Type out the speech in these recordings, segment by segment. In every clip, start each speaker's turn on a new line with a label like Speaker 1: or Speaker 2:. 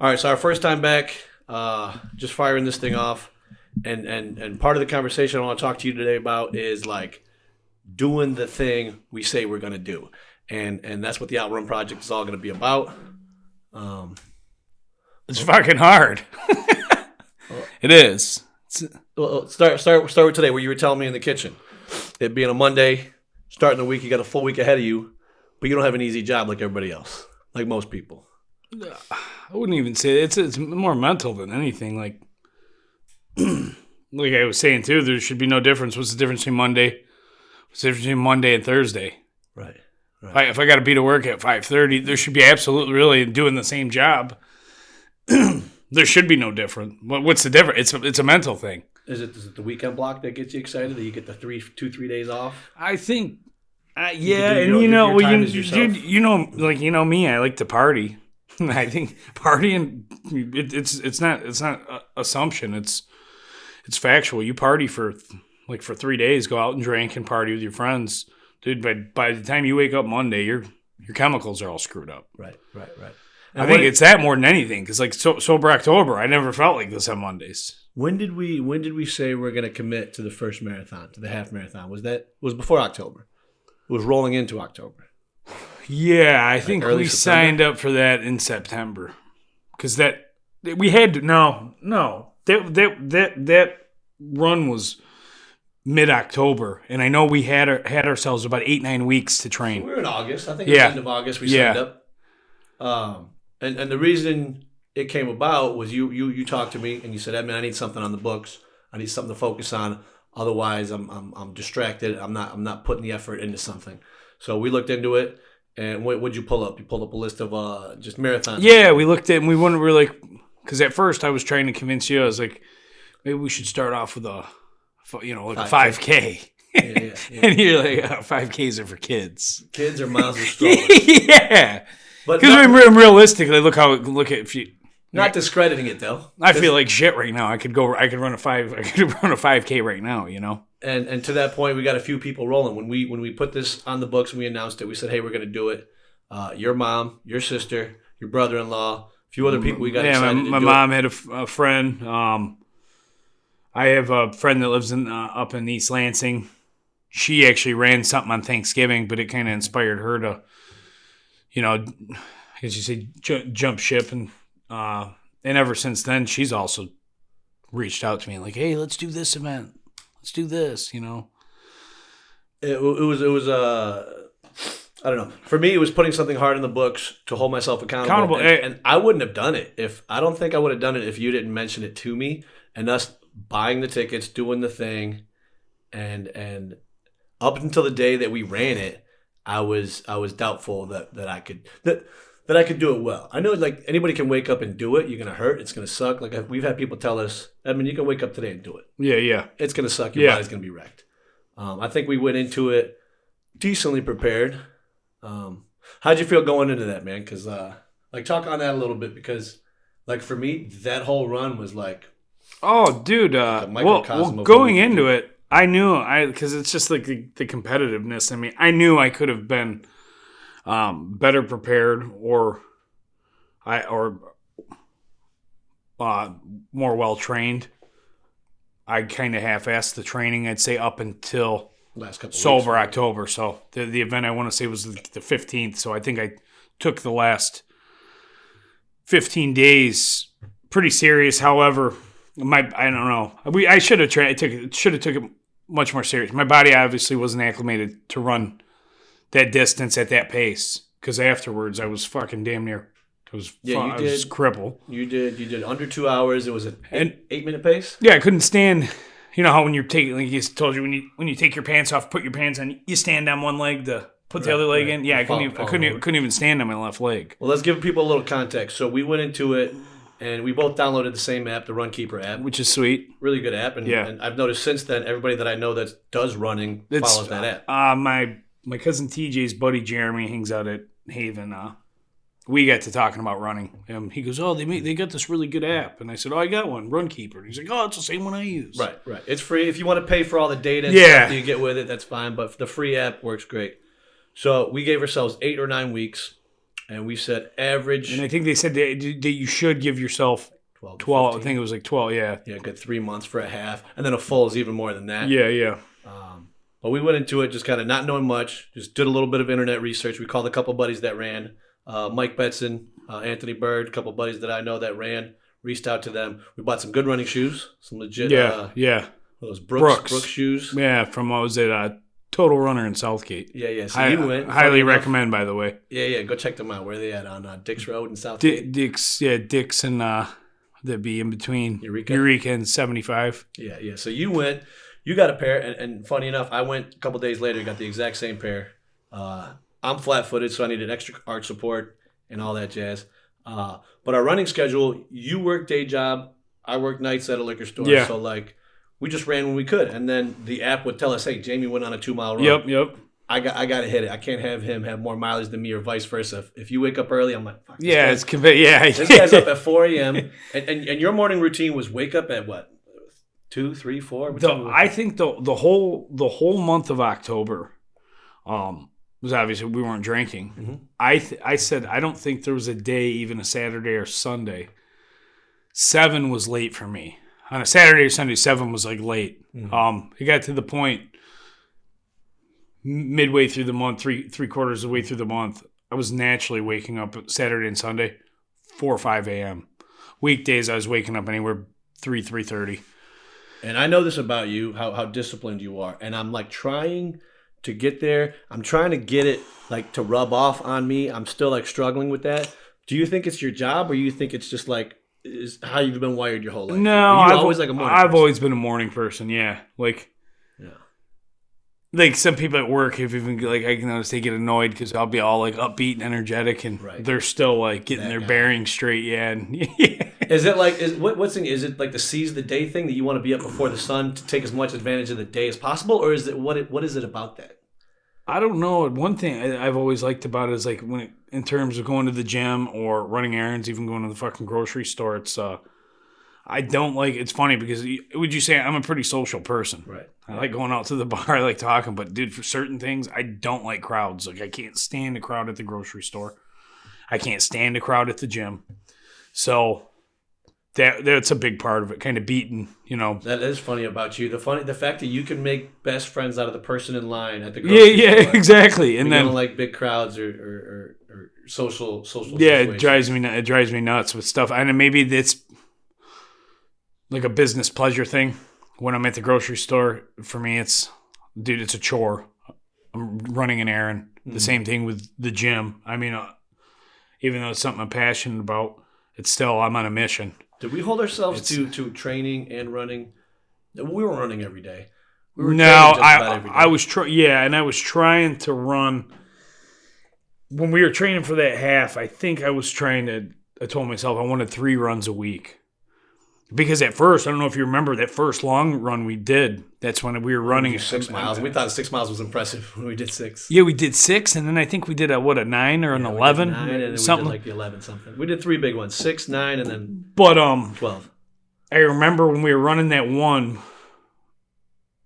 Speaker 1: All right, so our first time back, just firing this thing off, and part of the conversation I want to talk to you today about is like doing the thing we say we're going to do, and that's what the Outrun Project is all going to be about.
Speaker 2: It's fucking hard. It is.
Speaker 1: Well, start with today, where you were telling me in the kitchen, it being a Monday, starting the week, you got a full week ahead of you, but you don't have an easy job like everybody else, like most people.
Speaker 2: I wouldn't even say it's more mental than anything. Like I was saying too, there should be no difference. What's the difference between Monday? What's the difference between Monday and Thursday?
Speaker 1: Right.
Speaker 2: If I got to be to work at 5:30, there should be absolutely really doing the same job. There should be no difference. What's the difference? It's a mental thing.
Speaker 1: Is it the weekend block that gets you excited? That you get the 3 days off?
Speaker 2: I think, yeah,
Speaker 1: you know
Speaker 2: like me, I like to party. I think partying, it's not assumption. It's factual. You party for 3 days, go out and drink and party with your friends, dude. By the time you wake up Monday, your chemicals are all screwed up.
Speaker 1: Right.
Speaker 2: I think it's that more than anything, because like sober October, I never felt like this on Mondays.
Speaker 1: When did we say we're going to commit to the first marathon, to the half marathon? Was before October? It was rolling into October.
Speaker 2: Yeah, I think we
Speaker 1: September?
Speaker 2: signed up for that in September, because we had to. No, that run was mid-October, and I know we had ourselves about 8-9 weeks to train.
Speaker 1: So we were in August. I think it was the end of August we signed up. And the reason it came about was you talked to me and you said, Edmund, I need something on the books. I need something to focus on. Otherwise, I'm distracted. I'm not putting the effort into something. So we looked into it. And what'd you pull up? You pulled up a list of just marathons.
Speaker 2: Yeah, we looked at it and we weren't really, because at first I was trying to convince you. I was like, maybe we should start off with a 5K. Yeah. And you're like, 5Ks are for kids.
Speaker 1: Kids or miles with strollers.
Speaker 2: Yeah. Because realistically, look at if you.
Speaker 1: Not discrediting it though.
Speaker 2: I feel like shit right now. I could run a 5K right now, you know.
Speaker 1: And to that point, we got a few people rolling. When we put this on the books and we announced it, we said, hey, we're going to do it. Your mom, your sister, your brother-in-law, a few other people we got excited to do it.
Speaker 2: My mom had a friend. I have a friend that lives up in East Lansing. She actually ran something on Thanksgiving, but it kind of inspired her to, as you say, jump ship. And ever since then, she's also reached out to me like, hey, let's do this event. Let's do this, It
Speaker 1: was I don't know. For me, it was putting something hard in the books to hold myself accountable. And I wouldn't have done it I don't think I would have done it if you didn't mention it to me and us buying the tickets, doing the thing, and up until the day that we ran it, I was doubtful that I could do it well. I know like anybody can wake up and do it. You're gonna hurt. It's gonna suck. Like we've had people tell us, you can wake up today and do it.
Speaker 2: Yeah.
Speaker 1: It's gonna suck. Your body's gonna be wrecked. I think we went into it decently prepared. How'd you feel going into that, man? Because talk on that a little bit, because like for me, that whole run was like,
Speaker 2: oh, dude. Well, going into it, I knew because it's just like the competitiveness. I mean, I knew I could have been better prepared or more well trained. I kind of half-assed the training, I'd say, up until
Speaker 1: last couple
Speaker 2: sober weeks. October. So the event I want to say was the 15th. So I think I took the last 15 days pretty serious. However, I don't know. I should have took it much more serious. My body obviously wasn't acclimated to run that distance at that pace, because afterwards I was fucking damn near. I was crippled.
Speaker 1: You did under 2 hours. It was an 8-minute pace.
Speaker 2: Yeah, I couldn't stand. You know how when you're taking, like you told you, when you take your pants off, put your pants on, you stand on one leg to put the other leg in. Yeah, I couldn't even stand on my left leg.
Speaker 1: Well, let's give people a little context. So we went into it, and we both downloaded the same app, the Runkeeper app,
Speaker 2: which is sweet.
Speaker 1: Really good app, and I've noticed since then everybody that I know that does running follows that app.
Speaker 2: My cousin TJ's buddy Jeremy hangs out at Haven. We got to talking about running. He goes, "Oh, they got this really good app," and I said, "Oh, I got one, Runkeeper." And he's like, "Oh, it's the same one I use."
Speaker 1: Right. It's free. If you want to pay for all the data and stuff that you get with it, that's fine. But the free app works great. So we gave ourselves 8 or 9 weeks, and we said average.
Speaker 2: And I think they said that you should give yourself 12. I think it was like 12. Yeah.
Speaker 1: Yeah, good 3 months for a half, and then a full is even more than that.
Speaker 2: Yeah.
Speaker 1: But we went into it just kind of not knowing much. Just did a little bit of internet research. We called a couple buddies that ran. Mike Betson, Anthony Bird, a couple buddies that I know that ran. Reached out to them. We bought some good running shoes, some legit. Those Brooks shoes.
Speaker 2: Yeah, from what was it? Total Runner in Southgate.
Speaker 1: Yeah. So you went.
Speaker 2: Highly recommend, by the way.
Speaker 1: Yeah. Go check them out. Where are they at? On Dix Road in Southgate.
Speaker 2: Dix and that'd be in between Eureka and 75.
Speaker 1: Yeah. So you went. You got a pair, and funny enough, I went a couple days later, got the exact same pair. I'm flat-footed, so I needed extra arch support and all that jazz. But our running schedule, you work day job, I work nights at a liquor store.
Speaker 2: Yeah.
Speaker 1: So, we just ran when we could. And then the app would tell us, hey, Jamie went on a 2-mile run.
Speaker 2: Yep.
Speaker 1: I got to hit it. I can't have him have more mileage than me or vice versa. If you wake up early, I'm like, fuck.
Speaker 2: This
Speaker 1: guy's up at 4 a.m. And your morning routine was wake up at what? 2, 3, 4?
Speaker 2: I think the whole month of October was obviously we weren't drinking.
Speaker 1: Mm-hmm.
Speaker 2: I said I don't think there was a day, even a Saturday or Sunday. 7 was late for me. On a Saturday or Sunday, 7 was like late.
Speaker 1: Mm-hmm.
Speaker 2: It got to the point midway through the month, three quarters of the way through the month, I was naturally waking up Saturday and Sunday 4 or 5 a.m. Weekdays I was waking up anywhere 3:30.
Speaker 1: And I know this about you, how disciplined you are. And I'm trying to get there. I'm trying to get it to rub off on me. I'm still struggling with that. Do you think it's your job, or you think it's just is how you've been wired your whole life?
Speaker 2: No,
Speaker 1: I've always a morning person?
Speaker 2: Always been a morning person. Yeah, some people at work, if even I can notice they get annoyed because I'll be all upbeat and energetic, and they're still getting their bearings straight. Yeah, and
Speaker 1: Is it is it the seize the day thing that you want to be up before the sun to take as much advantage of the day as possible, or is it what is it about that?
Speaker 2: I don't know. One thing I've always liked about it is in terms of going to the gym or running errands, even going to the fucking grocery store. It's I don't it's funny because would you say I'm a pretty social person?
Speaker 1: Right.
Speaker 2: I like going out to the bar. I like talking, but dude, for certain things, I don't like crowds. I can't stand a crowd at the grocery store. I can't stand a crowd at the gym. So that's a big part of it, kind of beating,
Speaker 1: That is funny about you. The fact that you can make best friends out of the person in line at the grocery store.
Speaker 2: Yeah, exactly. And then
Speaker 1: you don't like big crowds or social.
Speaker 2: Yeah, it drives me nuts with stuff. And maybe it's a business pleasure thing. When I'm at the grocery store, for me, it's a chore. I'm running an errand. The same thing with the gym. I mean, even though it's something I'm passionate about, it's still I'm on a mission.
Speaker 1: Did we hold ourselves to training and running? We were running every day.
Speaker 2: I was trying to run. When we were training for that half, I think I told myself I wanted 3 runs a week. Because at first, I don't know if you remember that first long run we did. That's when we were running
Speaker 1: 6 miles. We thought 6 miles was impressive when we did 6.
Speaker 2: Yeah, we did 6, and then I think we did a 9 or an 11,
Speaker 1: 9, and then
Speaker 2: something.
Speaker 1: We did the 11 something. We did 3 big ones, 6, 9, and then 12.
Speaker 2: I remember when we were running that one.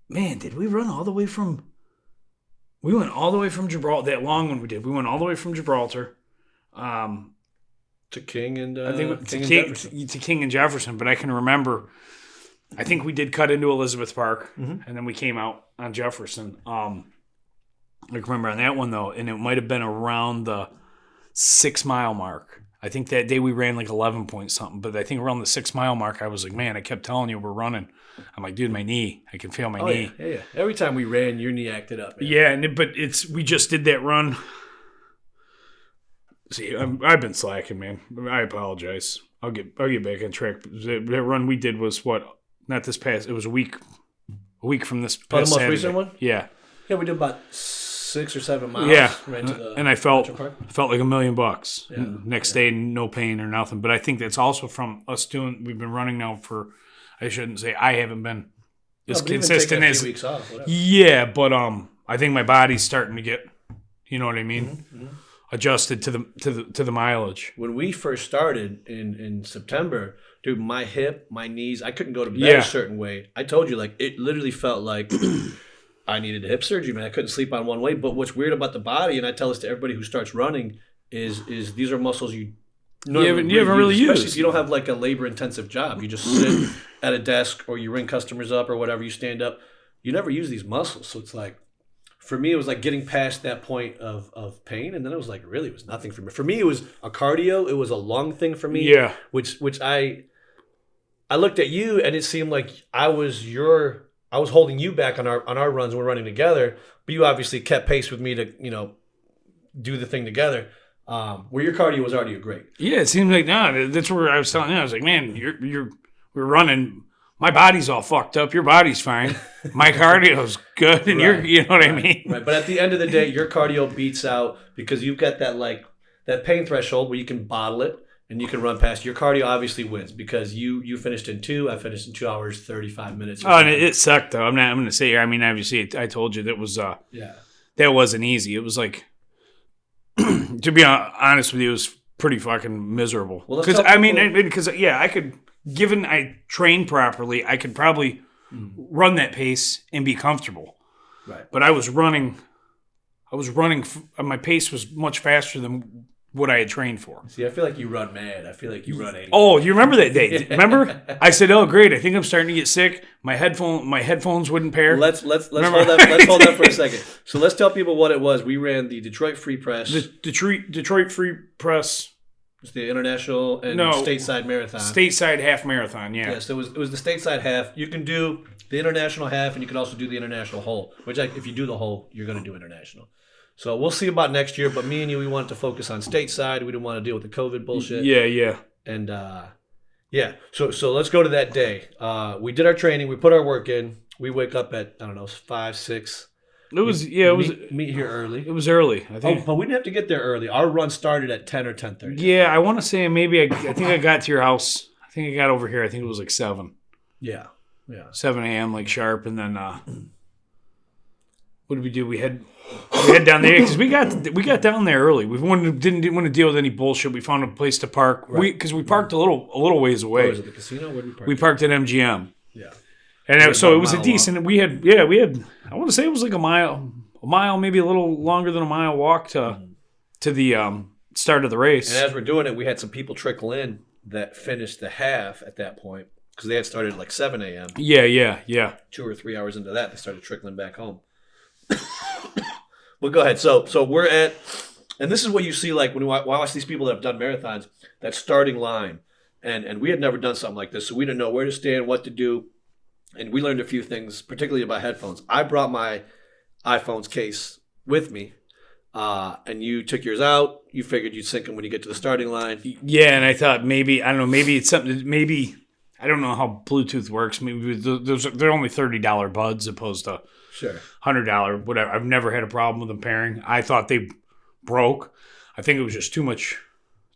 Speaker 2: Man, did we run all the way from? We went all the way from Gibraltar. That long one we did. We went all the way from Gibraltar.
Speaker 1: To King and
Speaker 2: to King and Jefferson, but I can remember. I think we did cut into Elizabeth Park, and then we came out on Jefferson. I can remember on that one though, and it might have been around the 6 mile mark. I think that day we ran 11 point something, but I think around the 6 mile mark, I was like, man, I kept telling you we're running. I'm like, dude, my knee, I can feel my knee.
Speaker 1: Yeah. Every time we ran, your knee acted up. Man.
Speaker 2: Yeah, but we just did that run. See, I've been slacking, man. I apologize. I'll get back on track. That run we did was what? Not this past. It was a week from this past.
Speaker 1: The most
Speaker 2: Saturday.
Speaker 1: recent one.
Speaker 2: Yeah.
Speaker 1: Yeah, we did about 6 or 7 miles.
Speaker 2: Yeah,
Speaker 1: ran to the
Speaker 2: and I felt
Speaker 1: park.
Speaker 2: like $1 million. Yeah. Next day, no pain or nothing. But I think that's also from us doing. We've been running now for. I shouldn't say I haven't been as consistent as.
Speaker 1: Weeks off, whatever.
Speaker 2: Yeah, but I think my body's starting to get. You know what I mean? Mm-hmm. Adjusted to the mileage.
Speaker 1: When we first started in September, dude, my hip, my knees, I couldn't go to bed a certain way. I told you, it literally felt like I needed a hip surgery, man. I couldn't sleep on one way. But what's weird about the body, and I tell this to everybody who starts running, is these are muscles you
Speaker 2: haven't really used.
Speaker 1: Especially if you don't have like a labor-intensive job. You just sit at a desk or you ring customers up or whatever, you stand up. You never use these muscles. So it's like, for me, it was like getting past that point of pain. And then it was like, really, it was nothing for me. For me, it was a cardio. It was a lung thing for me.
Speaker 2: Yeah.
Speaker 1: Which I looked at you and it seemed like I was holding you back on our runs when we're running together. But you obviously kept pace with me to, do the thing together. Where your cardio was already great.
Speaker 2: Yeah, it seems like that's where I was telling you. I was like, man, we're running. My body's all fucked up. Your body's fine. My cardio's good, and
Speaker 1: right.
Speaker 2: you know what I mean.
Speaker 1: Right, but at the end of the day, your cardio beats out because you've got that pain threshold where you can bottle it and you can run past. Your cardio obviously wins because you finished in 2. I finished in 2 hours 35 minutes.
Speaker 2: Oh, and it sucked though. I'm going to say. I mean, obviously, I told you that was that wasn't easy. It was like. To be honest with you, it was pretty fucking miserable. Because I could, given I trained properly, I could probably run that pace and be comfortable.
Speaker 1: Right.
Speaker 2: But I was running. My pace was much faster than what I had trained for.
Speaker 1: See, I feel like you run mad. I feel like you run 80.
Speaker 2: Oh, you remember that day? Remember? I said, "Oh, great! I think I'm starting to get sick. My headphones wouldn't pair."
Speaker 1: Let's hold that for a second. So let's tell people what it was. We ran the Detroit Free Press.
Speaker 2: The Detroit Free Press.
Speaker 1: It's the international and stateside marathon.
Speaker 2: Stateside half marathon. Yeah.
Speaker 1: Yeah. So it was the stateside half. You can do the international half, and you can also do the international whole. Which, if you do the whole, you're going to do international. So we'll see about next year, but me and you, we wanted to focus on stateside. We didn't want to deal with the COVID bullshit.
Speaker 2: Yeah.
Speaker 1: And, So let's go to that day. We did our training. We put our work in. We wake up at, 5, 6.
Speaker 2: Meet
Speaker 1: here early.
Speaker 2: It was early, I think.
Speaker 1: Oh, but we didn't have to get there early. Our run started at 10 or 10:30.
Speaker 2: Yeah, I want to say maybe I think I got to your house. I think I got over here. I think it was like 7.
Speaker 1: Yeah.
Speaker 2: 7 a.m. like sharp, and then what did we do? We head down there because we got down there early. We didn't want to deal with any bullshit. We found a place to park. Right. Because we parked a little ways away.
Speaker 1: Was it the casino? Where did we park?
Speaker 2: We parked at MGM.
Speaker 1: Yeah.
Speaker 2: And it was a decent. We had. I want to say it was like a mile, maybe a little longer than a mile walk to the start of the race.
Speaker 1: And as we're doing it, we had some people trickle in that finished the half at that point because they had started at like 7 a.m.
Speaker 2: Yeah.
Speaker 1: 2 or 3 hours into that, they started trickling back home. Well, go ahead. So we're at, and this is what you see like when you watch these people that have done marathons, that starting line. And we had never done something like this, so we didn't know where to stand, what to do. And we learned a few things, particularly about headphones. I brought my iPhone's case with me, and you took yours out. You figured you'd sync them when you get to the starting line.
Speaker 2: Yeah, and I thought maybe it's something. Maybe I don't know how Bluetooth works. Maybe they're only $30 buds opposed to $100 whatever. I've never had a problem with them pairing. I thought they broke. I think it was just too much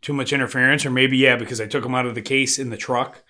Speaker 2: interference, or maybe because I took them out of the case in the truck.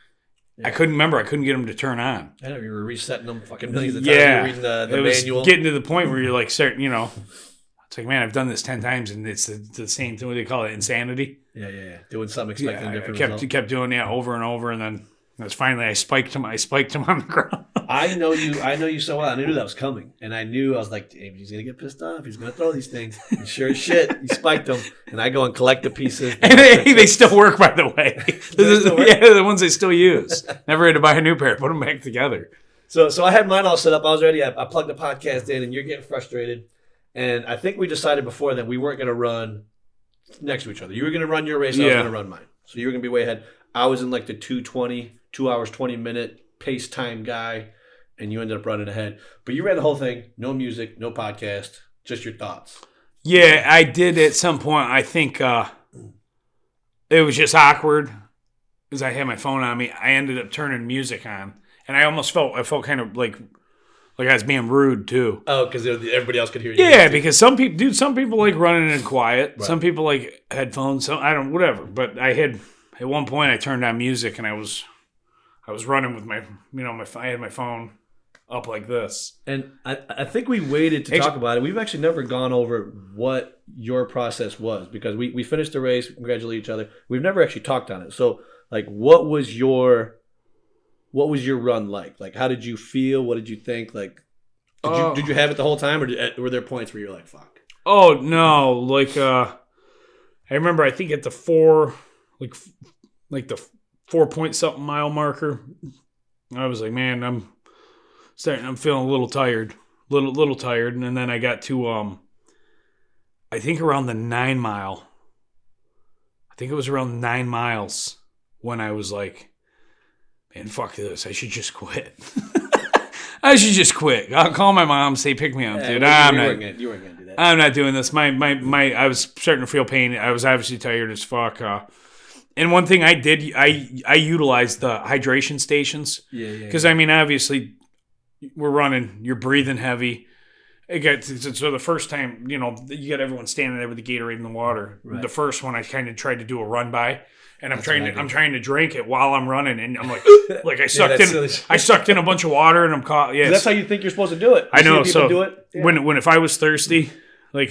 Speaker 2: Yeah. I couldn't remember. I couldn't get them to turn on.
Speaker 1: I know you were resetting them fucking millions of times. You were reading the manual.
Speaker 2: Was getting to the point where you're like, certain, it's like, man, I've done this 10 times and it's the same thing. What do they call it? Insanity.
Speaker 1: Yeah. Doing something expecting different.
Speaker 2: I kept doing that over and over, and then finally I spiked him on the ground.
Speaker 1: I know you so well. I knew that was coming, and I was like, hey, he's gonna get pissed off. He's gonna throw these things. And sure as shit, he spiked them, and I go and collect the pieces.
Speaker 2: And they still work, by the way. Yeah, the ones they still use. Never had to buy a new pair. Put them back together.
Speaker 1: So I had mine all set up. I was ready. I plugged the podcast in, and you're getting frustrated. And I think we decided before that we weren't gonna run next to each other. You were gonna run your race. I was gonna run mine. So you were gonna be way ahead. I was in like the 2 hours 20 minute pace time guy. And you ended up running ahead. But you ran the whole thing. No music, no podcast, just your thoughts.
Speaker 2: Yeah, I did at some point. I think it was just awkward because I had my phone on me. I ended up turning music on. And I felt kind of like I was being rude too.
Speaker 1: Oh, because everybody else could hear you.
Speaker 2: Yeah, because some people like running in quiet. Right. Some people like headphones. Whatever. But I had, at one point I turned on music and I was running with my, I had my phone up like this.
Speaker 1: And I think we waited to talk about it. We've actually never gone over what your process was because we finished the race, we congratulated each other. We've never actually talked on it. So, like, what was your run like? Like, how did you feel? What did you think? Like, did you have it the whole time, or were there points where you're like, fuck?
Speaker 2: Oh, no. Like, I remember, I think at the 4, like the 4-point-something mile marker, I was like, man, I'm feeling a little tired, little tired. And then I got to, I think around the 9 mile. I think it was around 9 miles when I was like, man, fuck this. I should just quit. I'll call my mom, say, pick me up, dude. You weren't going to do that. I'm not doing this. I was starting to feel pain. I was obviously tired as fuck. And one thing I did, I utilized the hydration stations.
Speaker 1: Yeah.
Speaker 2: Because, I mean, obviously, we're running, you're breathing heavy. So the first time, you got everyone standing there with the Gatorade in the water. Right. The first one, I kind of tried to do a run by. And I'm trying to drink it while I'm running, and I'm like I sucked in a bunch of water, and I'm caught. Yeah,
Speaker 1: that's how you think you're supposed to do it.
Speaker 2: I know. So
Speaker 1: do it. Yeah.
Speaker 2: When if I was thirsty, I'll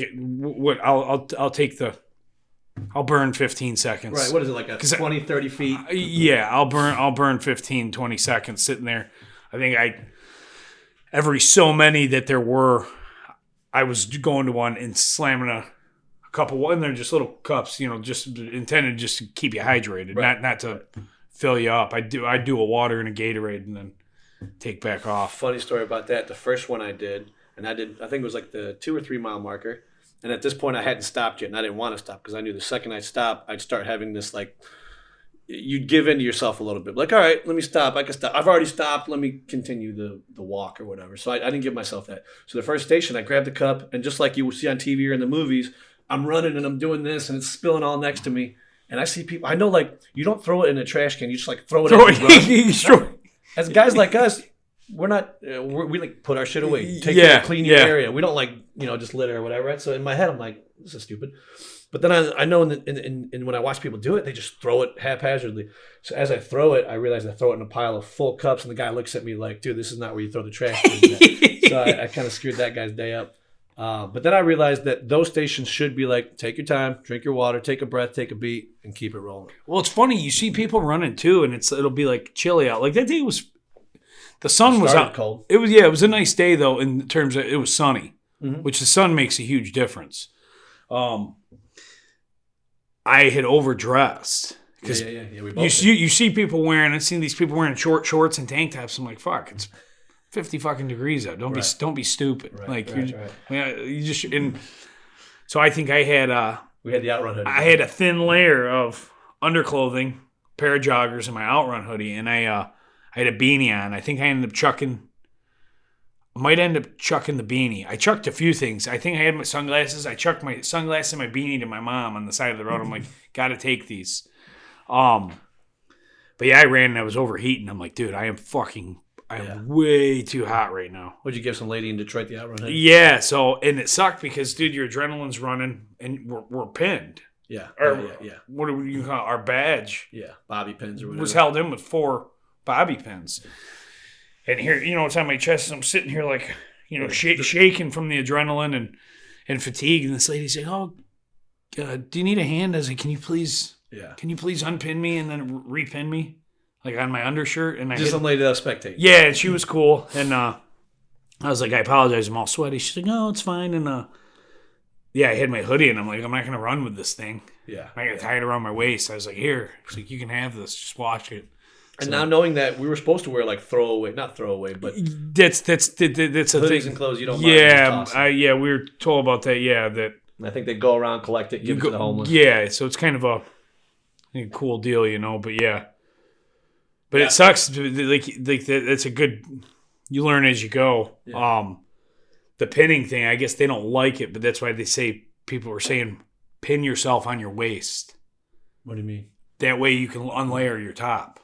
Speaker 2: burn 15 seconds.
Speaker 1: Right. What is it, like 20, 30 feet?
Speaker 2: Yeah, I'll burn 15, 20 seconds sitting there. I think every so many that there were, I was going to one and slamming a couple, and they're just little cups, just intended just to keep you hydrated, right. not to fill you up. I do a water and a Gatorade and then take back off.
Speaker 1: Funny story about that. The first one I did, I think it was like the 2 or 3 mile marker. And at this point I hadn't stopped yet, and I didn't want to stop because I knew the second I stopped, I'd start having this, like, you'd give in to yourself a little bit. Like, all right, let me stop. I can stop. I've already stopped. Let me continue the walk or whatever. So I didn't give myself that. So the first station, I grabbed the cup, and just like you will see on TV or in the movies, I'm running and I'm doing this and it's spilling all next to me. And I see people, I know, like, you don't throw it in a trash can. You just like throw it. As guys like us, we're not, we like put our shit away. Take care, clean your area. We don't like, just litter or whatever. Right? So in my head, I'm like, this is stupid. But then I know in when I watch people do it, they just throw it haphazardly. So as I throw it, I realize I throw it in a pile of full cups, and the guy looks at me like, dude, this is not where you throw the trash can. So I kind of screwed that guy's day up. But then I realized that those stations should be like, take your time, drink your water, take a breath, take a beat, and keep it rolling.
Speaker 2: Well, it's funny. You see people running too, and it'll be like chilly out. Like that day the sun was out. Cold. It was a nice day though in terms of it was sunny, which the sun makes a huge difference. I had overdressed because we both you see people wearing. I've seen these people wearing short shorts and tank tops. I'm like, fuck, it's 50 fucking degrees out. Don't be stupid. Right, you just and so I think I had
Speaker 1: we had the OUTRUN hoodie.
Speaker 2: I had a thin layer of underclothing, pair of joggers, and my OUTRUN hoodie, and I had a beanie on. I think I might end up chucking the beanie. I chucked a few things. I think I had my sunglasses. I chucked my sunglasses and my beanie to my mom on the side of the road. I'm like, gotta take these. But yeah, I ran and I was overheating. I'm like, dude, I'm way too hot right now.
Speaker 1: Would you give some lady in Detroit the OUTRUN hoodie?
Speaker 2: Yeah. So, and it sucked because, dude, your adrenaline's running and we're pinned.
Speaker 1: Yeah. Yeah.
Speaker 2: What do you call it? Our badge?
Speaker 1: Yeah. Bobby pins or whatever.
Speaker 2: Was held in with 4 bobby pins. And here, it's on my chest. I'm sitting here like, shaking from the adrenaline and fatigue. And this lady's like, "Oh, do you need a hand?" I was like, "Can you please unpin me and then repin me, like on my undershirt?" And
Speaker 1: some lady that was spectating.
Speaker 2: Yeah, and she was cool. And I was like, "I apologize. I'm all sweaty." She's like, "No, it's fine." And I had my hoodie, and I'm like, "I'm not gonna run with this thing.
Speaker 1: Yeah,
Speaker 2: I'm gonna tie it around my waist." I was like, "Here." She's like, "You can have this. Just wash it."
Speaker 1: And now knowing that we were supposed to wear like not throwaway, but
Speaker 2: that's a
Speaker 1: hoodies
Speaker 2: thing.
Speaker 1: And clothes you don't mind.
Speaker 2: Yeah, we were told about that. Yeah, that
Speaker 1: I think they go around, collect it, give it to the homeless.
Speaker 2: Yeah, so it's kind of a cool deal, But yeah, it sucks. Like that's a good. You learn as you go. Yeah. The pinning thing, I guess they don't like it, but that's why they say people are saying pin yourself on your waist.
Speaker 1: What do you mean?
Speaker 2: That way you can unlayer your top.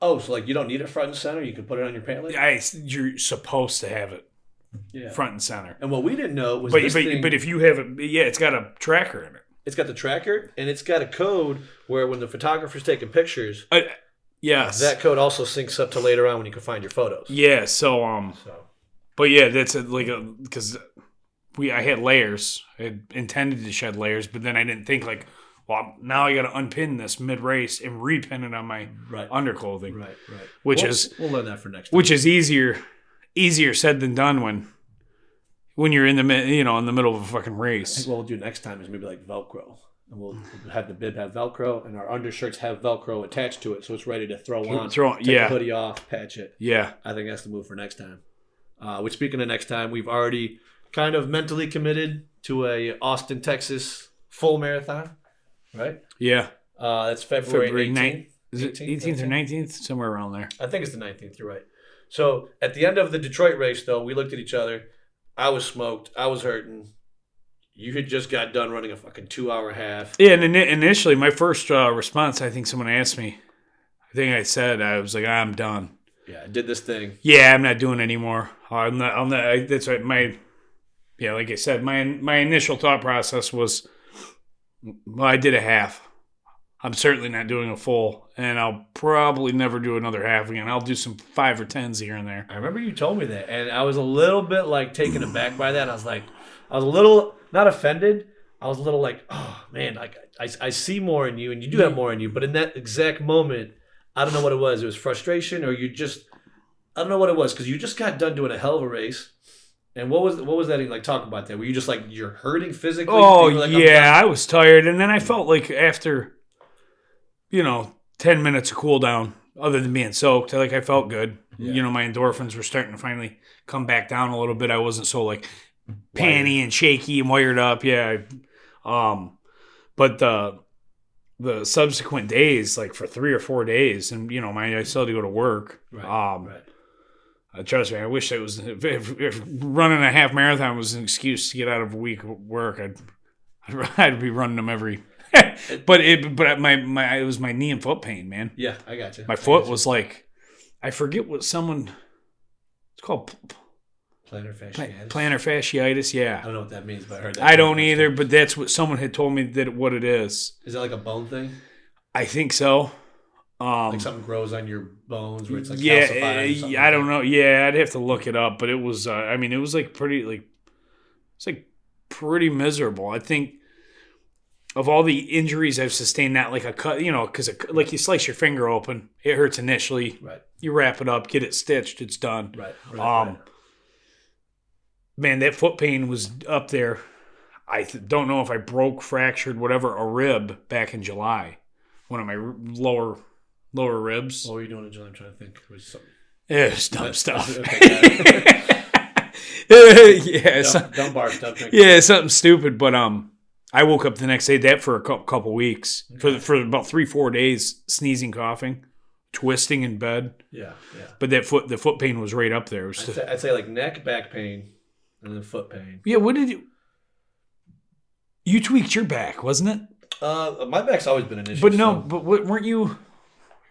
Speaker 1: Oh, so like you don't need it front and center? You can put it on your pant leg?
Speaker 2: You're supposed to have it front and center.
Speaker 1: And what we didn't know was
Speaker 2: but if you have it, it's got a tracker in it.
Speaker 1: It's got the tracker, and it's got a code where when the photographer's taking pictures,
Speaker 2: yes,
Speaker 1: that code also syncs up to later on when you can find your photos.
Speaker 2: Yeah, but yeah, that's because I had layers. I had intended to shed layers, but then I didn't think like, well, now I got to unpin this mid-race and repin it on my underclothing. Right.
Speaker 1: We'll learn that for next time.
Speaker 2: Which is easier said than done when you're in the middle of a fucking race.
Speaker 1: I think what we'll do next time is maybe like Velcro. And we'll have the bib have Velcro, and our undershirts have Velcro attached to it, so it's ready to throw on. Take the hoodie off, patch it.
Speaker 2: Yeah.
Speaker 1: I think that's the move for next time. Which, speaking of next time, we've already kind of mentally committed to a Austin, Texas full marathon, right?
Speaker 2: Yeah.
Speaker 1: That's February 18th.
Speaker 2: Is it 18th or 19th? Somewhere around there.
Speaker 1: I think it's the 19th. You're right. So at the end of the Detroit race, though, we looked at each other. I was smoked. I was hurting. You had just got done running a fucking 2-hour half.
Speaker 2: Yeah, and initially, my first response, I think someone asked me. I think I said, I was like, I'm done.
Speaker 1: Yeah, I did this thing.
Speaker 2: Yeah, I'm not doing it anymore. I'm not. That's right. Like I said, my initial thought process was, well, I did a half. I'm certainly not doing a full, and I'll probably never do another half again. I'll do some 5 or 10s here and there.
Speaker 1: I remember you told me that, and I was a little bit like taken aback by that. I was a little not offended. I was a little like, oh man, like I see more in you, and you do have more in you. But in that exact moment, I don't know what it was. It was frustration, or I don't know what it was, because you just got done doing a hell of a race. And what was that like? Talk about that. Were you just like, you're hurting physically?
Speaker 2: Oh like, yeah, I was tired, and then I felt like after, 10 minutes of cool down, other than being soaked, like I felt good. Yeah. My endorphins were starting to finally come back down a little bit. I wasn't so like panty and shaky and wired up. Yeah. But the subsequent days, like for 3 or 4 days, and I still had to go to work.
Speaker 1: Right.
Speaker 2: Trust me, I wish it was. If running a half marathon was an excuse to get out of a week of work, I'd be running them every. but it was my knee and foot pain, man.
Speaker 1: Yeah, I got you.
Speaker 2: My foot was like, I forget what it's called.
Speaker 1: Plantar fasciitis.
Speaker 2: Plantar fasciitis, yeah.
Speaker 1: I don't know what that means, but I heard that.
Speaker 2: I don't either, but that's what someone had told me what it is.
Speaker 1: Is it like a bone thing?
Speaker 2: I think so.
Speaker 1: Like something grows on your bones where it's like calcified or something.
Speaker 2: I don't know. Yeah, I'd have to look it up, but it was. It was like pretty miserable. I think of all the injuries I've sustained, not like a cut, because like you slice your finger open, it hurts initially.
Speaker 1: Right.
Speaker 2: You wrap it up, get it stitched, it's done.
Speaker 1: Right.
Speaker 2: Man, that foot pain was up there. I don't know if I broke, fractured, whatever, a rib back in July. One of my lower ribs.
Speaker 1: What were you doing in July? I'm trying to think.
Speaker 2: It was dumb stuff.
Speaker 1: Dumb bar stuff.
Speaker 2: Yeah, something stupid. But I woke up the next day. That for a couple weeks, for about 3-4 days, sneezing, coughing, twisting in bed.
Speaker 1: Yeah.
Speaker 2: But the foot pain was right up there.
Speaker 1: I'd say like neck, back pain, and then foot pain.
Speaker 2: Yeah. What did you tweaked your back, wasn't it?
Speaker 1: My back's always been an issue.
Speaker 2: But no, but weren't you?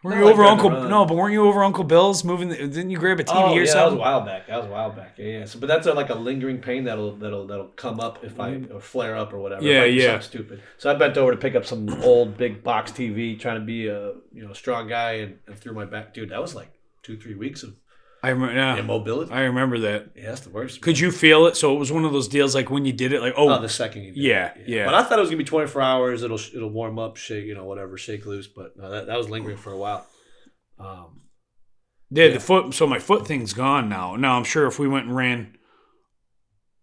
Speaker 2: Weren't you over Uncle? No, but weren't you over Uncle Bill's moving? Didn't you grab a TV or something?
Speaker 1: That was a while back. Yeah. So, but that's like a lingering pain that'll come up if or flare up or whatever.
Speaker 2: Yeah.
Speaker 1: Something stupid. So I bent over to pick up some old big box TV, trying to be a strong guy, and threw my back. Dude, that was like 2-3 weeks of immobility.
Speaker 2: I remember that.
Speaker 1: Yeah, that's the worst.
Speaker 2: Could you feel it? So it was one of those deals like when you did it, like
Speaker 1: the second you did
Speaker 2: it. Yeah.
Speaker 1: But I thought it was gonna be 24 hours. It'll warm up, shake, shake loose. But no, that was lingering for a while.
Speaker 2: The foot. So my foot thing's gone now. Now I'm sure if we went and ran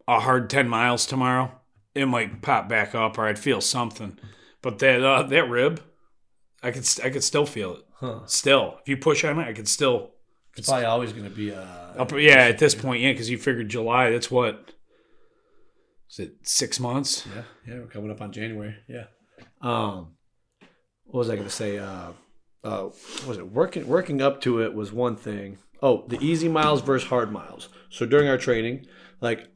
Speaker 2: a hard 10 miles tomorrow, it might pop back up, or I'd feel something. But that rib, I could still feel it.
Speaker 1: Huh.
Speaker 2: Still, if you push on it, I could still.
Speaker 1: It's probably always going to be
Speaker 2: at this point, because you figured July. That's what. Is it 6 months?
Speaker 1: Yeah, we're coming up on January. Yeah. What was I going to say? What was it? Working up to it was one thing. Oh, the easy miles versus hard miles. So during our training, like,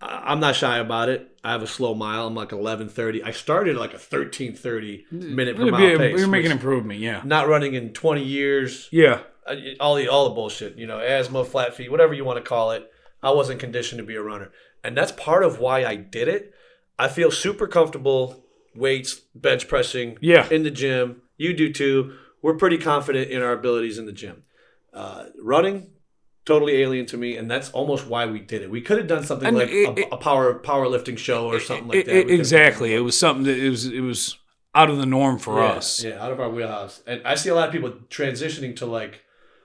Speaker 1: I'm not shy about it. I have a slow mile. I'm like 11:30. I started like a 13:30 minute per mile pace.
Speaker 2: You're making improvement, yeah.
Speaker 1: Not running in 20 years.
Speaker 2: Yeah.
Speaker 1: All the bullshit, asthma, flat feet, whatever you want to call it. I wasn't conditioned to be a runner. And that's part of why I did it. I feel super comfortable weights, bench pressing in the gym. You do too. We're pretty confident in our abilities in the gym. Running, totally alien to me, and that's almost why we did it. We could have done something like a powerlifting show or something like that.
Speaker 2: Exactly. It was something that it was out of the norm for us.
Speaker 1: Yeah, out of our wheelhouse. And I see a lot of people transitioning to like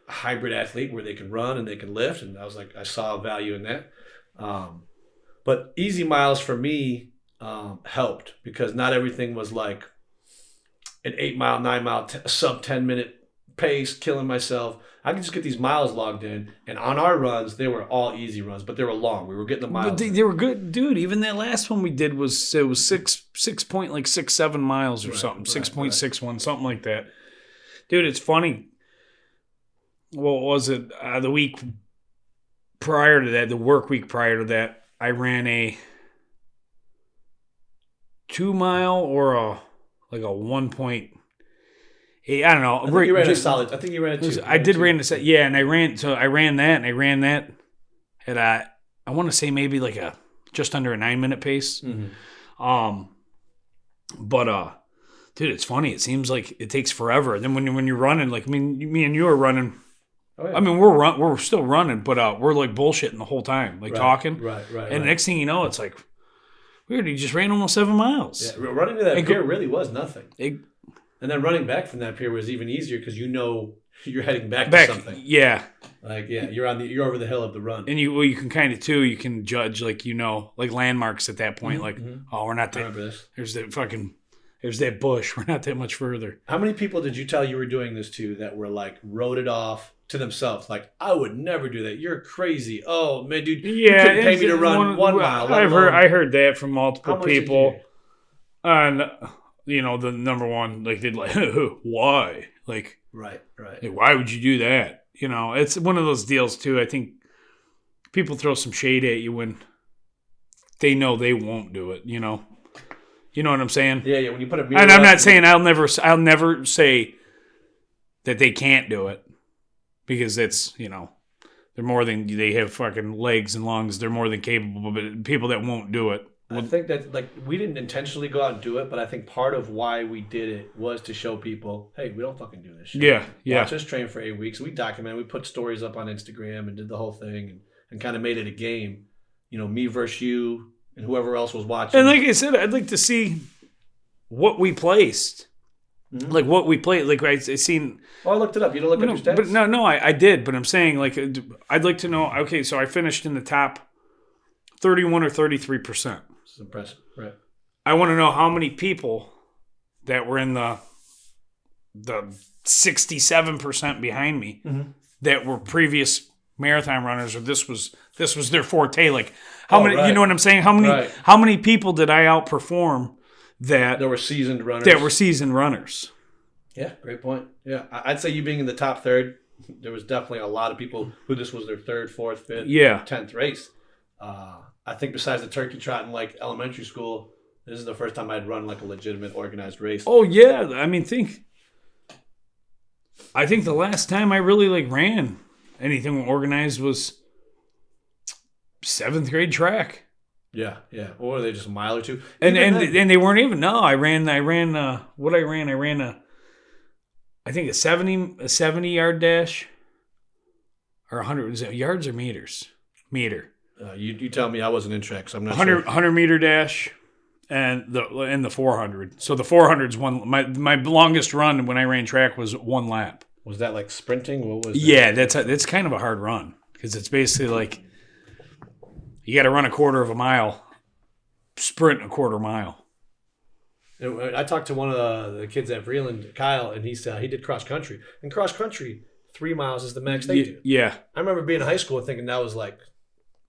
Speaker 1: a hybrid athlete where they can run and they can lift, and I was like, I saw value in that. But easy miles for me, helped because not everything was like an 8 mile, 9 mile, sub 10 minute pace, killing myself. I could just get these miles logged in, and on our runs, they were all easy runs, but they were long. We were getting the miles.
Speaker 2: But they were good, dude. Even that last one we did was 6.67 miles or something, 6.61, something like that. Dude, it's funny. What was it? The week prior to that, the work week prior to that, I ran a 2 mile or a 1.8. I don't know.
Speaker 1: I think you ran a solid. I think you ran a 2.
Speaker 2: I did ran a set. Yeah, and I ran that at I want to say maybe like a just under a 9-minute pace.
Speaker 1: Mm-hmm.
Speaker 2: But dude, it's funny. It seems like it takes forever. And then when you're running, like me and you are running. Oh, yeah. I mean, we're still running, but we're like bullshitting the whole time, like talking.
Speaker 1: Right.
Speaker 2: And the next thing you know, it's like, weird. You just ran almost 7 miles.
Speaker 1: Yeah, running to that pier really was nothing. And then running back from that pier was even easier because you're heading back to something.
Speaker 2: Yeah.
Speaker 1: Like you're over the hill of the run.
Speaker 2: And you can kind of too. You can judge like landmarks at that point.
Speaker 1: Mm-hmm.
Speaker 2: Like we're not that. There's that bush. We're not that much further.
Speaker 1: How many people did you tell you were doing this to that were like wrote it off to themselves? Like, I would never do that. You're crazy. Oh man, dude. You couldn't pay me to run 1 mile.
Speaker 2: I heard that from multiple people. And the number one, like they'd like, why? Like,
Speaker 1: right.
Speaker 2: Like, why would you do that? It's one of those deals too. I think people throw some shade at you when they know they won't do it. You know what I'm saying?
Speaker 1: Yeah. When you put a mirror,
Speaker 2: and I'm not saying I'll never say that they can't do it because it's they're more than they have fucking legs and lungs. They're more than capable. But people that won't do it.
Speaker 1: I think that we didn't intentionally go out and do it, but I think part of why we did it was to show people, hey, we don't fucking do this shit.
Speaker 2: Yeah.
Speaker 1: Watch us train for 8 weeks. We documented. We put stories up on Instagram and did the whole thing and kind of made it a game. Me versus you and whoever else was watching.
Speaker 2: And like I said, I'd like to see what we placed. Mm-hmm. Like what we played. Like I seen.
Speaker 1: Oh, I looked it up. You don't look at your stats?
Speaker 2: But no, I did. But I'm saying like I'd like to know. Okay, so I finished in the top 31 or 33%.
Speaker 1: This is impressive, right?
Speaker 2: I want to know how many people that were in the 67% behind me that were previous marathon runners, or this was their forte. Like how many? Right. You know what I'm saying? How many people did I outperform that
Speaker 1: were seasoned runners? Yeah, great point. Yeah, I'd say you being in the top third, there was definitely a lot of people who this was their third, fourth, fifth, 10th race. I think besides the turkey trot in like elementary school, this is the first time I'd run like a legitimate organized race.
Speaker 2: Oh yeah, I mean I think the last time I really like ran anything organized was 7th grade track.
Speaker 1: Yeah. Or were they just a mile or two?
Speaker 2: And they weren't even. No, I ran I ran a I think a 70 yard dash or 100. Was it yards or meters? Meter.
Speaker 1: You tell me. I wasn't in track, so I'm not
Speaker 2: 100 meter dash and the 400. So the 400's one. My longest run when I ran track was 1 lap.
Speaker 1: Was that like sprinting? What was?
Speaker 2: Yeah, that's kind of a hard run because it's basically like you got to run a quarter of a mile, sprint a quarter mile.
Speaker 1: I talked to one of the kids at Vreeland, Kyle, and he said he did cross country. And cross country, 3 miles is the max they do.
Speaker 2: Yeah.
Speaker 1: I remember being in high school and thinking that was like.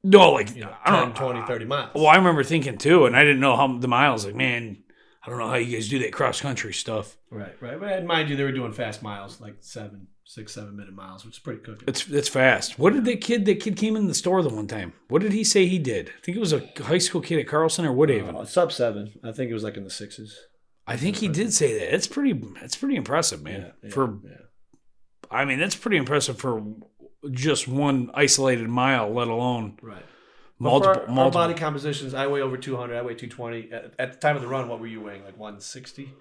Speaker 2: No, like
Speaker 1: 10, 20, 30 miles.
Speaker 2: Well, I remember thinking too, and I didn't know how the miles. Like, man, I don't know how you guys do that cross country stuff.
Speaker 1: Right. But mind you, they were doing fast miles, like 6, 7 minute miles, which is pretty cooking.
Speaker 2: It's fast. What did that kid came in the store the one time? What did he say he did? I think it was a high school kid at Carlson or Woodhaven.
Speaker 1: Sub 7. I think it was like in the 6s.
Speaker 2: I think he did say that. It's pretty impressive, man. I mean, that's pretty impressive for just one isolated mile, let alone multiple.
Speaker 1: Our body compositions, I weigh over 200. I weigh 220. At the time of the run, what were you weighing? Like 160?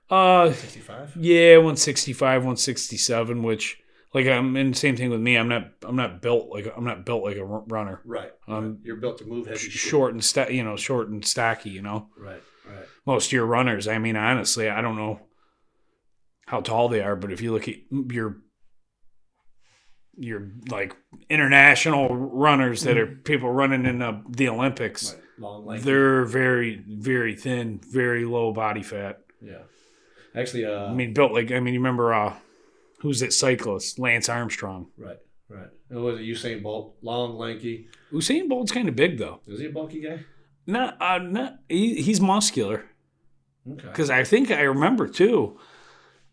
Speaker 1: 65?
Speaker 2: Yeah, 165, 167. Which, like, and same thing with me. I'm not built like a runner.
Speaker 1: Right. You're built to move heavy.
Speaker 2: Short and stocky.
Speaker 1: Right.
Speaker 2: Most of your runners. I mean, honestly, I don't know how tall they are, but if you look at your like international runners that are people running in the Olympics.
Speaker 1: Right. Long, lanky.
Speaker 2: They're very, very thin, very low body fat.
Speaker 1: Yeah. Actually,
Speaker 2: built like, you remember, who's that cyclist? Lance Armstrong.
Speaker 1: Right. It was Usain Bolt, long, lanky.
Speaker 2: Usain Bolt's kind of big, though.
Speaker 1: Is he a bulky guy?
Speaker 2: He's muscular.
Speaker 1: Okay.
Speaker 2: Because I think I remember, too,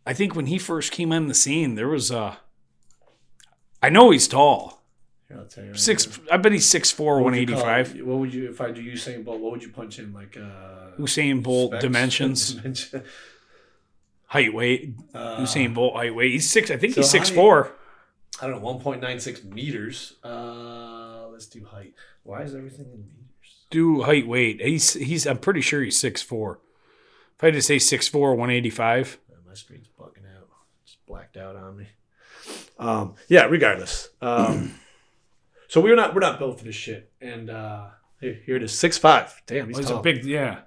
Speaker 2: I think when he first came on the scene, there was I know he's tall.
Speaker 1: Here, I'll tell you.
Speaker 2: I bet he's 6'4", 185.
Speaker 1: What would you, if I do Usain Bolt, what would you punch in? Like
Speaker 2: Usain Bolt
Speaker 1: specs?
Speaker 2: Dimensions. Height, weight. Usain Bolt, height, weight. He's 6'4".
Speaker 1: I don't know, 1.96 meters. Let's do height. Why is everything in meters?
Speaker 2: Do height, weight. He's. I'm pretty sure he's 6'4". If I had to say 6'4", 185.
Speaker 1: My screen's bugging out. It's blacked out on me. Yeah, regardless. So we're not built for this shit. And here it is, 6'5". Damn, he's tall.
Speaker 2: A big, yeah.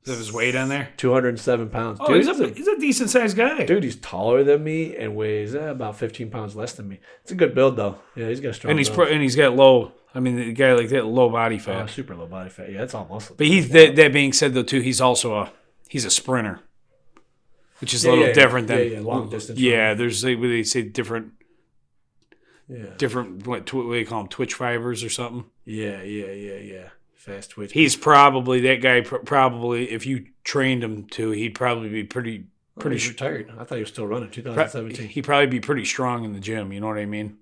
Speaker 2: Is that his weight on there?
Speaker 1: 207 pounds.
Speaker 2: Oh, dude, he's a decent sized guy.
Speaker 1: Dude, he's taller than me and weighs about 15 pounds less than me. It's a good build, though. Yeah, he's got a strong build.
Speaker 2: And he's got low, the guy like that, low body fat.
Speaker 1: Super low body fat. Yeah, that's all muscle.
Speaker 2: But that being said, though, too, he's also a sprinter. Which is a little different than
Speaker 1: long distance.
Speaker 2: Yeah, there's they say different. Yeah. Different what do they call them? Twitch fibers or something.
Speaker 1: Yeah. Fast twitch.
Speaker 2: He's probably that guy. Probably if you trained him to, he'd probably be pretty.
Speaker 1: He's retired. I thought he was still running. 2017.
Speaker 2: He'd probably be pretty strong in the gym. You know what I mean?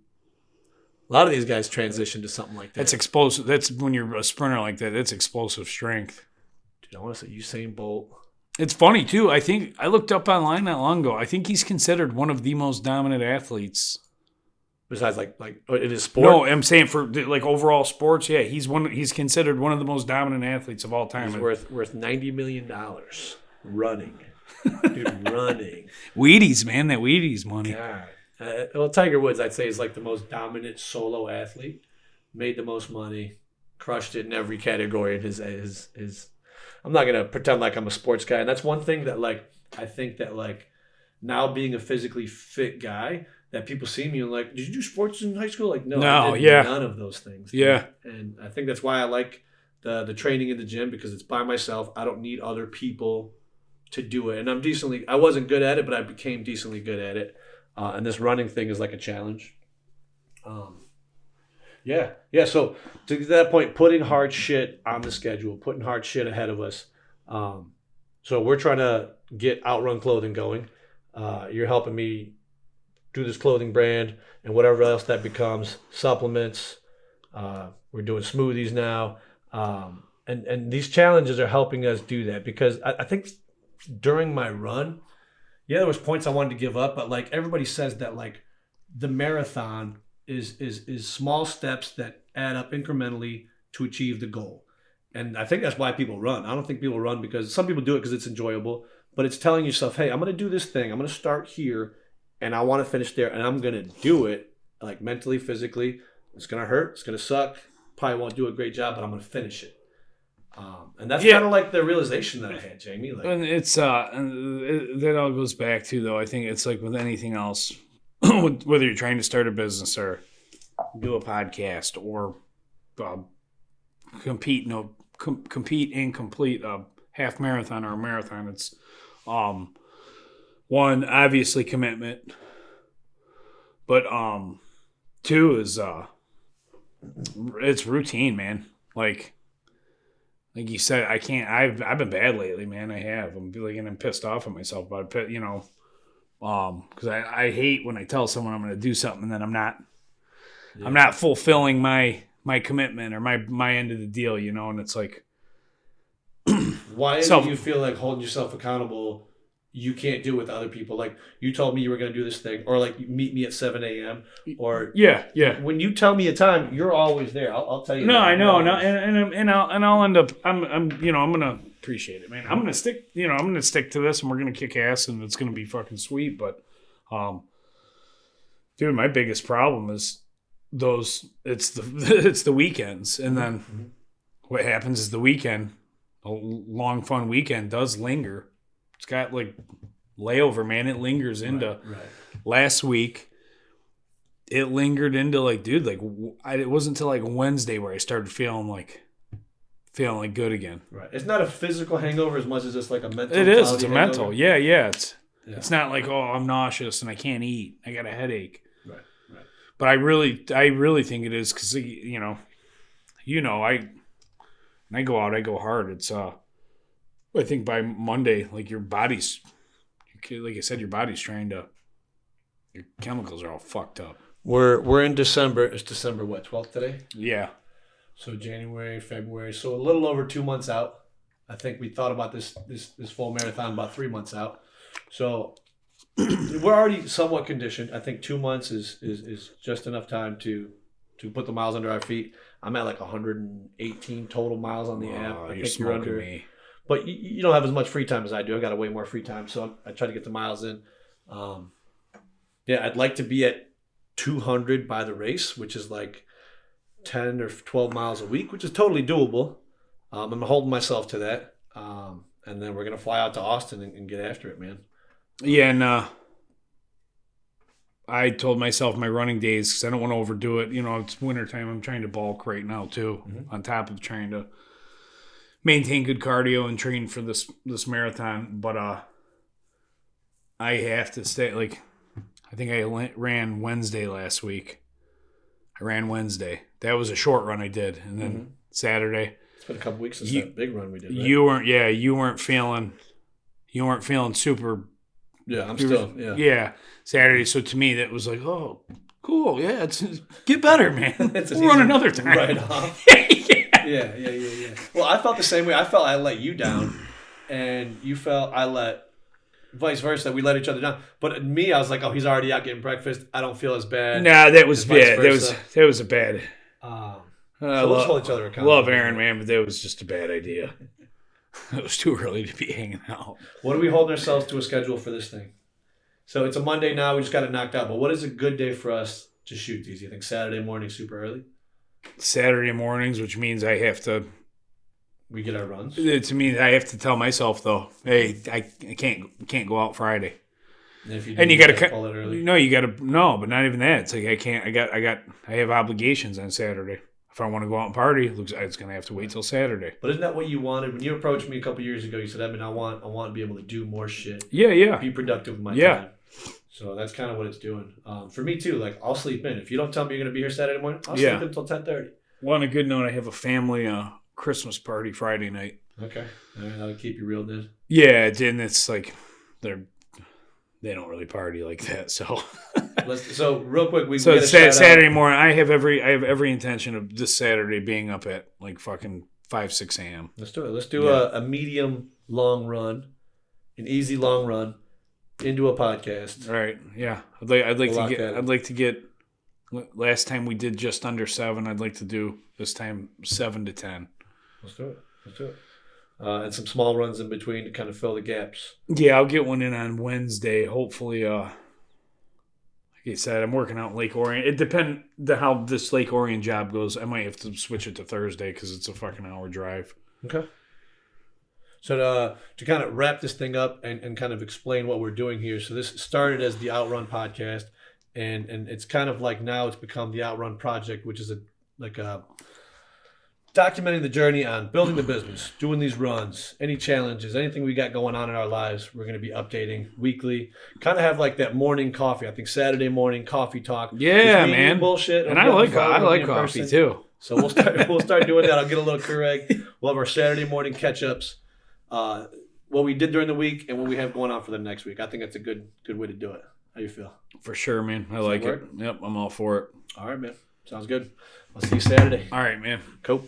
Speaker 1: A lot of these guys transition to something like that.
Speaker 2: That's explosive. That's when you're a sprinter like that. That's explosive strength.
Speaker 1: Dude, I want to say Usain Bolt.
Speaker 2: It's funny, too. I think I looked up online not long ago. I think he's considered one of the most dominant athletes.
Speaker 1: Besides, like in his sport?
Speaker 2: No, I'm saying for like overall sports, yeah, he's considered one of the most dominant athletes of all time.
Speaker 1: He's worth $90 million running. Dude, running.
Speaker 2: Wheaties, man. That Wheaties money.
Speaker 1: God. Well, Tiger Woods, I'd say, is like the most dominant solo athlete. Made the most money. Crushed it in every category in his I'm not going to pretend like I'm a sports guy. And that's one thing that, like, I think that, like, now being a physically fit guy, that people see me and like, did you do sports in high school? Like, no, I did none of those things.
Speaker 2: Yeah.
Speaker 1: And I think that's why I like the training in the gym, because it's by myself. I don't need other people to do it. And I wasn't good at it, but I became decently good at it. And this running thing is like a challenge. Yeah. So to that point, putting hard shit on the schedule, putting hard shit ahead of us. So we're trying to get Outrun Clothing going. You're helping me do this clothing brand and whatever else that becomes, supplements. We're doing smoothies now. And these challenges are helping us do that, because I think during my run, there was points I wanted to give up, but like everybody says that like the marathon is small steps that add up incrementally to achieve the goal. And I think that's why people run. I don't think people run because some people do it because it's enjoyable, but it's telling yourself, hey, I'm going to do this thing. I'm going to start here and I want to finish there, and I'm going to do it like mentally, physically. It's going to hurt. It's going to suck. Probably won't do a great job, but I'm going to finish it. And that's kind of like the realization that I had, Jamie. Like,
Speaker 2: and it's that all goes back to, though, I think it's like with anything else, whether you're trying to start a business or do a podcast or compete and complete a half marathon or a marathon, it's one, obviously commitment, but two is it's routine, man. Like you said, I can't. I've been bad lately, man. I have. I'm getting pissed off at myself about it, because I hate when I tell someone I'm going to do something and then I'm not. Yeah. I'm not fulfilling my commitment or my end of the deal, and it's like.
Speaker 1: Why do you feel like holding yourself accountable? You can't do with other people. Like you told me you were going to do this thing, or like meet me at 7 a.m. or
Speaker 2: yeah.
Speaker 1: When you tell me a time, you're always there. I'll tell you.
Speaker 2: No, I know, and I'll end up. I'm going to appreciate it, man. I'm going to stick. I'm going to stick to this, and we're going to kick ass, and it's going to be fucking sweet. But, dude, my biggest problem is those. It's the weekends, and then what happens is the weekend, a long fun weekend, does linger. It's got like layover, man. It lingers into last week. it lingered into like, dude, like it wasn't until like Wednesday where I started feeling like good again.
Speaker 1: Right. It's not a physical hangover as much as it's like a mental.
Speaker 2: It is. It's a mental. Yeah. It's not like, oh, I'm nauseous and I can't eat. I got a headache.
Speaker 1: Right.
Speaker 2: But I really think it is because when I go out, I go hard. It's I think by Monday, like your body's, like I said, your body's trying to. Your chemicals are all fucked up.
Speaker 1: We're in December. It's December what, 12th today?
Speaker 2: Yeah.
Speaker 1: So January, February. So a little over 2 months out. I think we thought about this full marathon about 3 months out. So we're already somewhat conditioned. I think 2 months is just enough time to put the miles under our feet. I'm at like 118 total miles on the app. I
Speaker 2: you're
Speaker 1: think you're under
Speaker 2: me.
Speaker 1: But you don't have as much free time as I do. I got way more free time, so I try to get the miles in. I'd like to be at 200 by the race, which is like 10 or 12 miles a week, which is totally doable. I'm holding myself to that. And then we're going to fly out to Austin and get after it, man.
Speaker 2: Yeah, and I told myself my running days, because I don't want to overdo it. It's wintertime. I'm trying to bulk right now, too, on top of trying to maintain good cardio and train for this marathon. But I have to stay, like, I think I ran Wednesday last week. I ran Wednesday. That was a short run I did. And then Saturday.
Speaker 1: It's been a couple weeks since that big run we did, right?
Speaker 2: You weren't feeling super.
Speaker 1: Yeah, I'm still, yeah.
Speaker 2: Yeah, Saturday. So to me, that was like, oh, cool. Yeah, it's get better, man. We'll run another time.
Speaker 1: Right off. Yeah. Well, I felt the same way. I felt I let you down, and you felt I let, vice versa. We let each other down. But me, I was like, oh, he's already out getting breakfast. I don't feel as bad.
Speaker 2: Nah, that was bad. That was a bad.
Speaker 1: So let's hold each other accountable.
Speaker 2: Love Aaron, man, but that was just a bad idea. It was too early to be hanging out.
Speaker 1: What are we holding ourselves to a schedule for this thing? So it's a Monday now. We just got it knocked out. But what is a good day for us to shoot these? You think Saturday morning super early?
Speaker 2: Saturday mornings, which means I have to.
Speaker 1: We get our runs.
Speaker 2: To me, I have to tell myself though, hey, I can't go out Friday.
Speaker 1: And you got to call it early.
Speaker 2: No, but not even that. It's like I can't. I have obligations on Saturday. If I want to go out and party, it's going to have to wait till Saturday.
Speaker 1: But isn't that what you wanted when you approached me a couple years ago? You said, I want to be able to do more shit.
Speaker 2: Yeah.
Speaker 1: Be productive with my time. So that's kind of what it's doing. For me too. Like I'll sleep in. If you don't tell me you're going to be here Saturday morning, I'll sleep until 10:30.
Speaker 2: Well, on a good note, I have a family Christmas party Friday night.
Speaker 1: Okay, all right, that'll keep you reeled in.
Speaker 2: Yeah, and it's like they don't really party like that. So.
Speaker 1: So real quick, we
Speaker 2: Saturday morning. I have every intention of this Saturday being up at like fucking 5-6 a.m.
Speaker 1: Let's do it. Let's do a medium long run, an easy long run into a podcast.
Speaker 2: All right. Yeah. I'd like to get. Last time we did just under 7. I'd like to do this time 7 to 10.
Speaker 1: Let's do it. And some small runs in between to kind of fill the gaps.
Speaker 2: Yeah, I'll get one in on Wednesday. Hopefully. Like I said, I'm working out in Lake Orion. It depends on how this Lake Orion job goes. I might have to switch it to Thursday because it's a fucking hour drive.
Speaker 1: Okay. So to kind of wrap this thing up and kind of explain what we're doing here. So this started as the Outrun podcast, and it's kind of like now it's become the Outrun Project, which is documenting the journey on building the business, doing these runs, any challenges, anything we got going on in our lives, we're going to be updating weekly. Kind of have like that morning coffee. I think Saturday morning coffee talk.
Speaker 2: Yeah, man.
Speaker 1: Bullshit.
Speaker 2: And I like coffee too.
Speaker 1: So we'll start doing that. I'll get a little Keurig. We'll have our Saturday morning catch-ups. What we did during the week and what we have going on for the next week. I think that's a good way to do it. How you feel?
Speaker 2: For sure, man. I like it. Yep, I'm all for it.
Speaker 1: All right, man. Sounds good. I'll see you Saturday.
Speaker 2: All right, man.
Speaker 1: Cool.